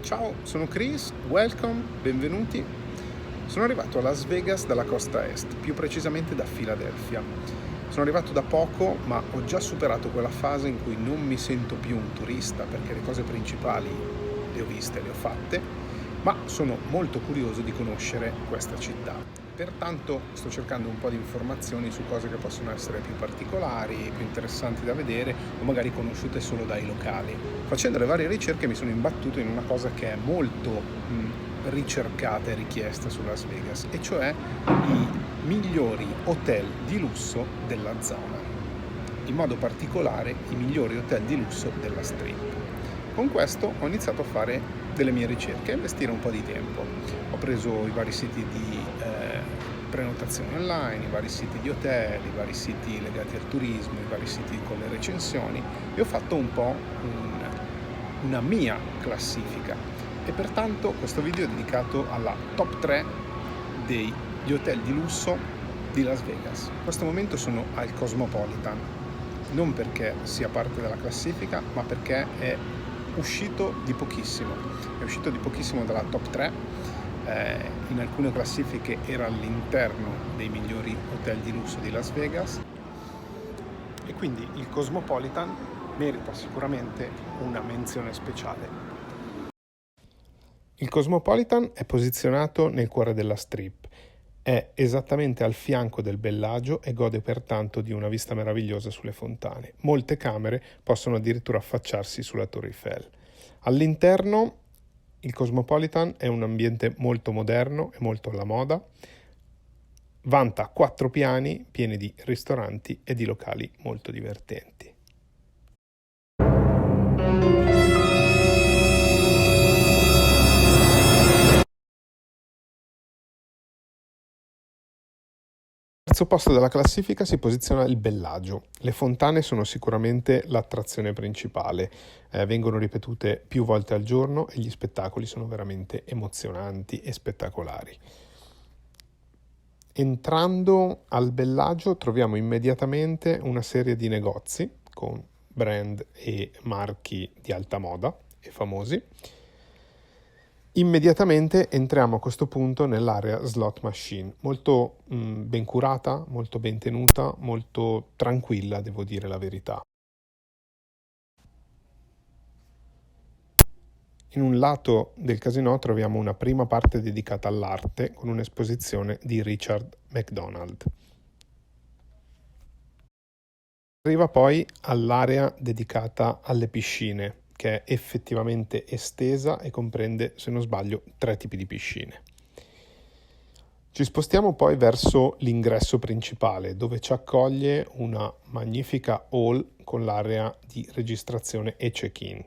Ciao, sono Chris, welcome, benvenuti. Sono arrivato a Las Vegas dalla costa est, più precisamente da Filadelfia. Sono arrivato da poco, ma ho già superato quella fase in cui non mi sento più un turista perché le cose principali le ho viste, le ho fatte, ma sono molto curioso di conoscere questa città. Pertanto sto cercando un po' di informazioni su cose che possono essere più particolari, più interessanti da vedere o magari conosciute solo dai locali. Facendo le varie ricerche mi sono imbattuto in una cosa che è molto ricercata e richiesta su Las Vegas, e cioè i migliori hotel di lusso della zona, in modo particolare i migliori hotel di lusso della Strip. Con questo ho iniziato a fare delle mie ricerche e investire un po' di tempo. Ho preso i vari siti di prenotazione online, i vari siti di hotel, i vari siti legati al turismo, i vari siti con le recensioni e ho fatto un po' una mia classifica. E pertanto questo video è dedicato alla top 3 degli hotel di lusso di Las Vegas. In questo momento sono al Cosmopolitan, non perché sia parte della classifica, ma perché è uscito di pochissimo. È uscito di pochissimo dalla top 3. In alcune classifiche era all'interno dei migliori hotel di lusso di Las Vegas e quindi il Cosmopolitan merita sicuramente una menzione speciale. Il Cosmopolitan è posizionato nel cuore della Strip, è esattamente al fianco del Bellagio e gode pertanto di una vista meravigliosa sulle fontane. Molte camere possono addirittura affacciarsi sulla Torre Eiffel. All'interno il Cosmopolitan è un ambiente molto moderno e molto alla moda. Vanta 4 piani pieni di ristoranti e di locali molto divertenti. Al terzo posto della classifica si posiziona il Bellagio. Le fontane sono sicuramente l'attrazione principale, vengono ripetute più volte al giorno e gli spettacoli sono veramente emozionanti e spettacolari. Entrando al Bellagio troviamo immediatamente una serie di negozi con brand e marchi di alta moda e famosi. Immediatamente entriamo a questo punto nell'area slot machine, molto ben curata, molto ben tenuta, molto tranquilla, devo dire la verità. In un lato del casinò troviamo una prima parte dedicata all'arte con un'esposizione di Richard McDonald. Arriva poi all'area dedicata alle piscine, che è effettivamente estesa e comprende, se non sbaglio, 3 tipi di piscine. Ci spostiamo poi verso l'ingresso principale, dove ci accoglie una magnifica hall con l'area di registrazione e check-in.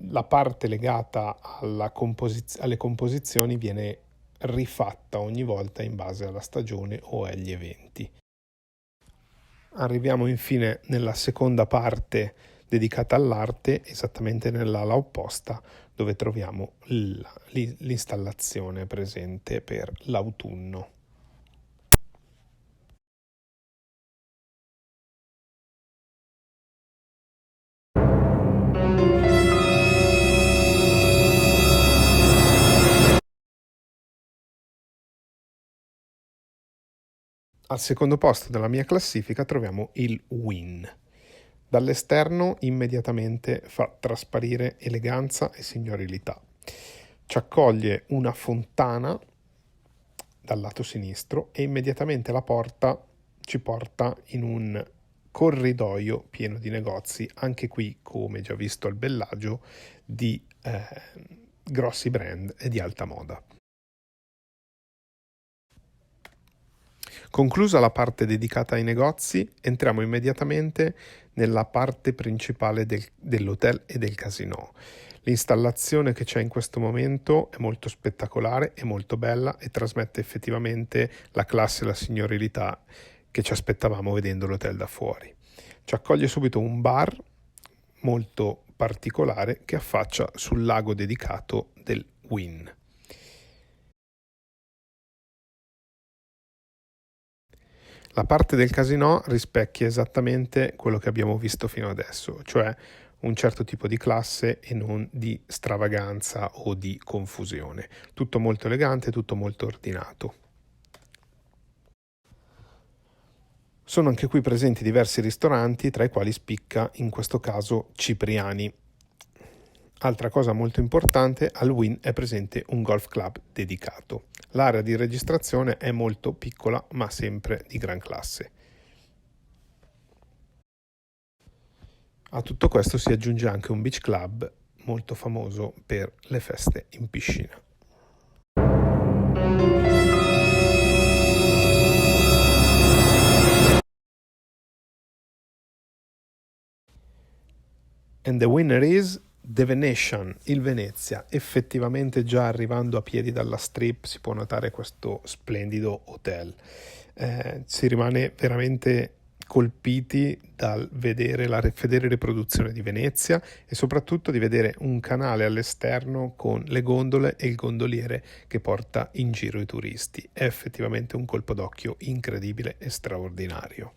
La parte legata alle composizioni viene rifatta ogni volta in base alla stagione o agli eventi. Arriviamo infine nella seconda parte dedicata all'arte, esattamente nell'ala opposta, dove troviamo l'installazione presente per l'autunno. Al secondo posto della mia classifica troviamo il Wynn. Dall'esterno immediatamente fa trasparire eleganza e signorilità. Ci accoglie una fontana dal lato sinistro e immediatamente la porta ci porta in un corridoio pieno di negozi, anche qui, come già visto al Bellagio, di grossi brand e di alta moda. Conclusa la parte dedicata ai negozi, entriamo immediatamente nella parte principale dell'hotel e del casinò. L'installazione che c'è in questo momento è molto spettacolare, è molto bella e trasmette effettivamente la classe e la signorilità che ci aspettavamo vedendo l'hotel da fuori. Ci accoglie subito un bar molto particolare che affaccia sul lago dedicato del Wynn. La parte del casinò rispecchia esattamente quello che abbiamo visto fino adesso, cioè un certo tipo di classe e non di stravaganza o di confusione. Tutto molto elegante, tutto molto ordinato. Sono anche qui presenti diversi ristoranti, tra i quali spicca in questo caso Cipriani. Altra cosa molto importante, al Wynn è presente un golf club dedicato. L'area di registrazione è molto piccola ma sempre di gran classe. A tutto questo si aggiunge anche un beach club molto famoso per le feste in piscina. And the winner is The Venetian, il Venezia. Effettivamente già arrivando a piedi dalla strip si può notare questo splendido hotel. Si rimane veramente colpiti dal vedere la fedele riproduzione di Venezia e soprattutto di vedere un canale all'esterno con le gondole e il gondoliere che porta in giro i turisti. È effettivamente un colpo d'occhio incredibile e straordinario.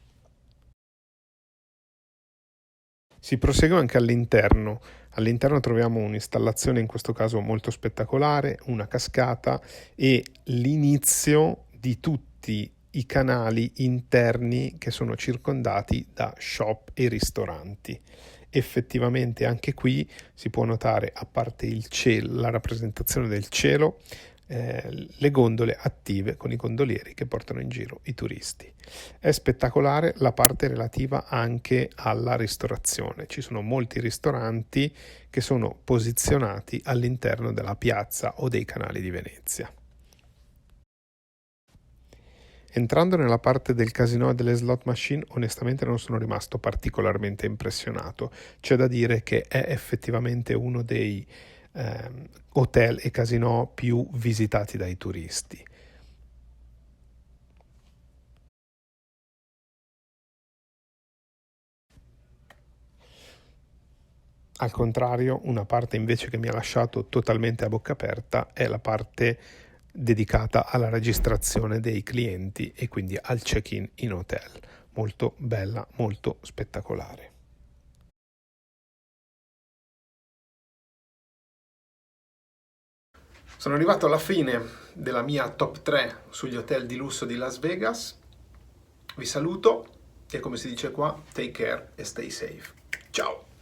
Si prosegue anche all'interno. All'interno troviamo un'installazione in questo caso molto spettacolare, una cascata e l'inizio di tutti i canali interni che sono circondati da shop e ristoranti. Effettivamente anche qui si può notare, a parte il cielo, la rappresentazione del cielo, le gondole attive con i gondolieri che portano in giro i turisti. È spettacolare la parte relativa anche alla ristorazione. Ci sono molti ristoranti che sono posizionati all'interno della piazza o dei canali di Venezia. Entrando nella parte del casino e delle slot machine, onestamente non sono rimasto particolarmente impressionato. C'è da dire che è effettivamente uno dei hotel e casinò più visitati dai turisti. Al contrario, una parte invece che mi ha lasciato totalmente a bocca aperta è la parte dedicata alla registrazione dei clienti e quindi al check-in in hotel. Molto bella, molto spettacolare. Sono arrivato alla fine della mia top 3 sugli hotel di lusso di Las Vegas. Vi saluto e come si dice qua, take care e stay safe. Ciao!